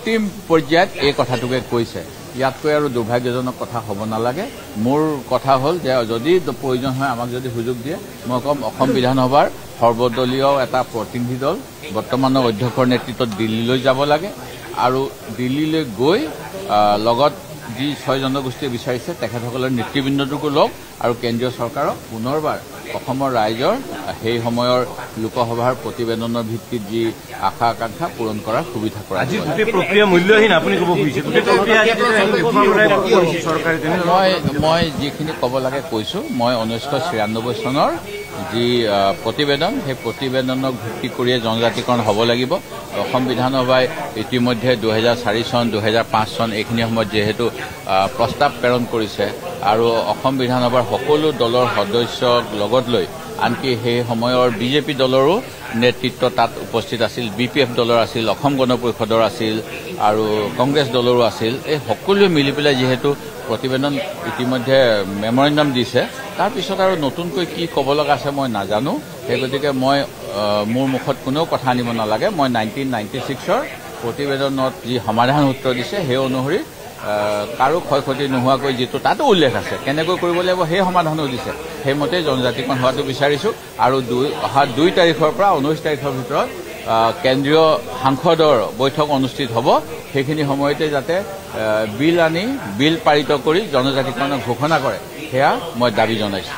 অন্তিম পৰ্যায়ত এই কথাটোকে কৈছে। ইয়াতকৈ আৰু দুৰ্ভাগ্যজনক কথা হ'ব নালাগে। মোৰ কথা হ'ল যে যদি প্ৰয়োজন হয় আমাক যদি সুযোগ দিয়ে মই কম অসম বিধানসভাৰ সৰ্বদলীয় এটা প্ৰতিনিধি দল বৰ্তমানৰ অধ্যক্ষৰ নেতৃত্বত দিল্লীলৈ যাব লাগে আৰু দিল্লীলৈ গৈ লগত যি 6 জনগোষ্ঠীয়ে বিচাৰিছে তেখেতসকলৰ নেতৃবৃন্দটোকো লগ আৰু কেন্দ্ৰীয় চৰকাৰক পুনৰবাৰ অসমৰ ৰাইজৰ সেই সময়ৰ লোকসভাৰ প্ৰতিবেদনৰ ভিত্তিত যি আশা আকাংক্ষা পূৰণ কৰাৰ সুবিধা কৰা। আজি গোটেই প্ৰক্ৰিয়া মূল্যহীন আপুনি ক'ব খুজিছে। মই যিখিনি ক'ব লাগে কৈছোঁ। মই 1996 চনৰ যি প্ৰতিবেদন সেই প্ৰতিবেদনক ভিত্তি কৰিয়ে জনজাতিকৰণ হ'ব লাগিব। অসম বিধানসভাই ইতিমধ্যে 2004 চন 2005 চন এইখিনি সময়ত যিহেতু প্ৰস্তাৱ প্ৰেৰণ কৰিছে আৰু অসম বিধানসভাৰ সকলো দলৰ সদস্যক লগত লৈ আনকি সেই সময়ৰ বিজেপি দলৰো নেতৃত্ব তাত উপস্থিত আছিল, BPF দলৰ আছিল, অসম গণ পৰিষদৰ আছিল আৰু কংগ্ৰেছ দলৰো আছিল। এই সকলোৱে মিলি পেলাই যিহেতু প্ৰতিবেদন ইতিমধ্যে মেমৰেণ্ডাম দিছে, তাৰপিছত আৰু নতুনকৈ কি ক'ব লগা আছে মই নাজানো। সেই গতিকে মই মোৰ মুখত কোনেও কথা আনিব নালাগে। মই 1996 প্ৰতিবেদনত যি সমাধান সূত্ৰ দিছে সেই অনুসৰি কাৰো ক্ষয় ক্ষতি নোহোৱাকৈ যিটো তাতো উল্লেখ আছে কেনেকৈ কৰিব লাগিব সেই সমাধানো দিছে, সেইমতে জনজাতিকৰণ হোৱাটো বিচাৰিছোঁ। আৰু অহা 2 তাৰিখৰ পৰা 19 তাৰিখৰ ভিতৰত কেন্দ্ৰীয় সাংসদৰ বৈঠক অনুষ্ঠিত হ'ব। সেইখিনি সময়তে যাতে বিল পাৰিত কৰি জনজাতিকৰণৰ ঘোষণা কৰে সেয়া মই দাবী জনাইছোঁ।